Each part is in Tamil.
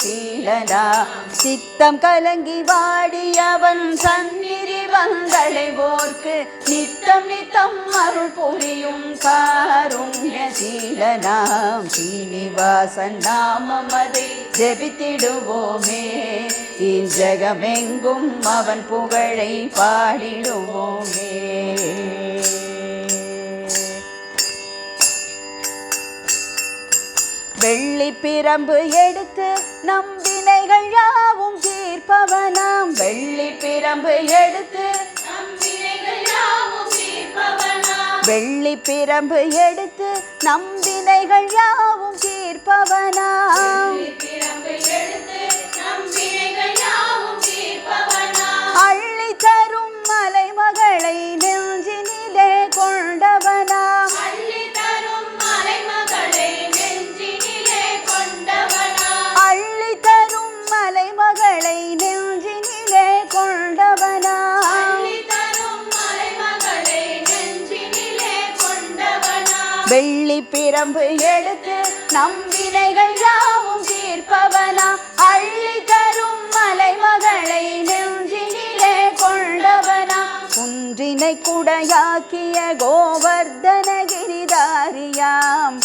சீலனாம் சித்தம் கலங்கி வாடியவன் சந்நிதி வந்தடைவோர்க்கு நித்தம் நித்தம் அருள் புரியும் காருண்ய சீலனாம் சீனிவாசன் நாமம் அதை ஜெபித்திடுவோமே இஞ்சகமெங்கும் அவன் புகழை பாடிடுவோமே. வெள்ளி பிரம்பு எடுத்து நம் வினைகள் யாவும் தீர்ப்பவனாம் வெள்ளி பிரம்பு எடுத்து வெள்ளி பிரம்பு எடுத்து நம் வினைகள் யாவும் தீர்ப்பவனாம் அள்ளி தரும் மலைமகளை நெஞ்சினிலே கொண்டவனாம் அள்ளி தரும் மலைமகளை நெஞ்சினிலே கொண்டவனாம் வெள்ளி பிரம்பு எடுத்து நம் வினைகள் யாவும் தீர்ப்பவனா அள்ளி தரும் மலைமகளை நெஞ்சினிலே கொண்டவனா குன்றினை குடையாக்கிய கோவர்தன கிரிதாரியாம்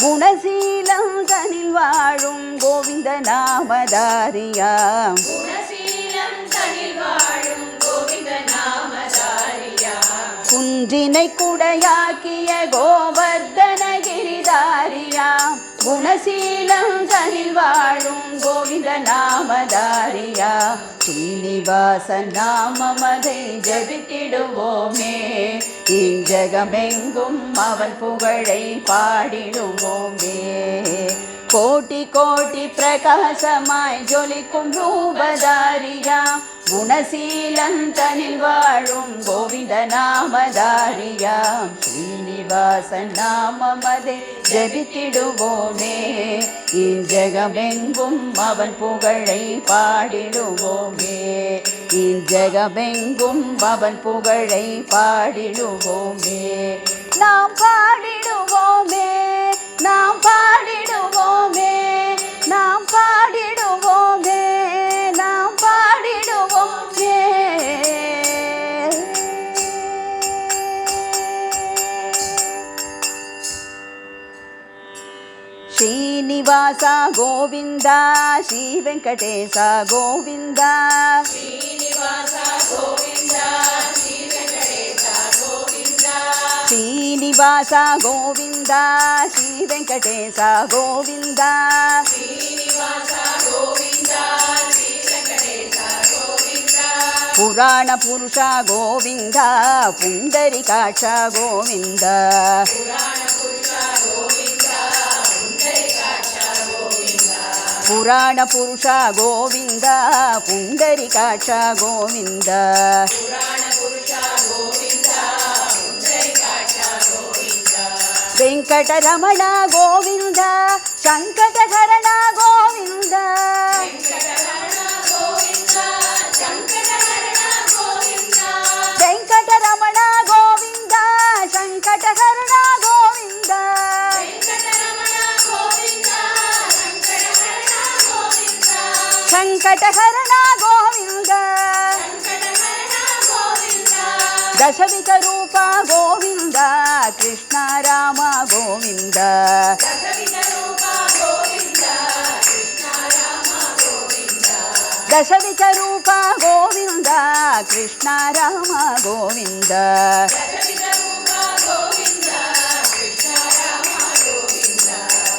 குணசீலம் தனில் வாழும் கோவிந்த நாமதாரியாம் குன்றினை குடையாக்கிய கோவர்தன கிரிதாரியாம் குணசீலம் தனில் வாழும் கோவிந்த நாமதாரியா ஸ்ரீனிவாசன் நாமம் அதை ஜபித்திடுவோமே இஞ்சகமெங்கும் அவன் புகழை பாடிடுவோமே. கோட்டி கோட்டி பிரகாசமாய் ஜொலிக்கும் ரூபதாரியாம் குணசீலன் தனில் வாழும் கோவிந்த நாமதாரியாம் ஸ்ரீனிவாசன் நாமம் அதை ஜபித்திடுவோமே இஞ்சகமெங்கும் அவன் புகழை பாடிடுவோமே இஞ்சகமெங்கும் அவன் புகழை பாடிடுவோமே. நாம் பாடிடுவோமே நாம் பாடிடுவோமே நாம் பாடிடுவோமே நாம் பாடிடுவோமே. ಶ್ರೀನಿವಾಸ ಗೋವಿಂದ ಶ್ರೀ ವೆಂಕಟೇಶ ಗೋವಿಂದ ಶ್ರೀನಿವಾಸ ಗೋವಿಂದ ಶ್ರೀ ವೆಂಕಟೇಶ ಗೋವಿಂದ ಶ್ರೀನಿವಾಸ ಗೋವಿಂದ ಶ್ರೀ ವೆಂಕಟೇಶ ಗೋವಿಂದ ಶ್ರೀನಿವಾಸ ಗೋವಿಂದ ಶ್ರೀ ವೆಂಕಟೇಶ ಗೋವಿಂದ ಪುರಾಣ ಪುರುಷ ಗೋವಿಂದ ಪುಂಡರೀಕಾಕ್ಷ ಗೋವಿಂದ ಪುರಾಣ ಪುರುಷ ಗೋವಿಂದ ಪುಂಡರೀಕಾಕ್ಷ ಗೋವಿಂದ ವೆಂಕಟರಮಣ ಗೋವಿಂದ ಸಂಕಟಹರಣ ಗೋವಿಂದ ವೆಂಕಟರಮಣ ಗೋವಿಂದ ಸಂಕಟಹರಣ ಗೋವಿಂದ ಸಂಕಟಹರಣ ಗೋವಿಂದ ದಶವಿಧ ರೂಪ ಗೋವಿಂದ ಕೃಷ್ಣ ರಾಮ ಗೋವಿಂದ ದಶವಿಧ ರೂಪ ಗೋವಿಂದ ಕೃಷ್ಣ ರಾಮ ಗೋವಿಂದ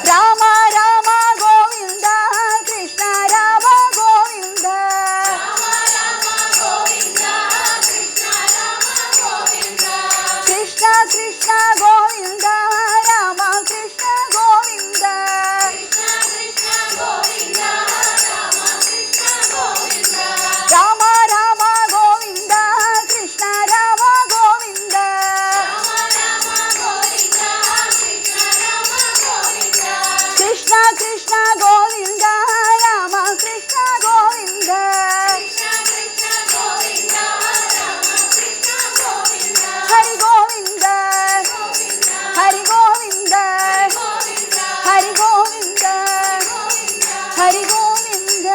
ರಾಮ ರಾಮ ಗೋವಿಂದ ಕೃಷ್ಣ ರಾಮ ಗೋವಿಂದ ಕೃಷ್ಣ ಕೃಷ್ಣ ಗೋವಿಂದ ರಾಮ ಕೃಷ್ಣ ಗೋವಿಂದ ರಾಮ ರಾಮ ಗೋವಿಂದ ಕೃಷ್ಣ ರಾಮ ಗೋವಿಂದ கோவிந்த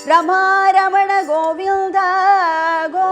ரமா ரமண கோவிந்த கோவிந்த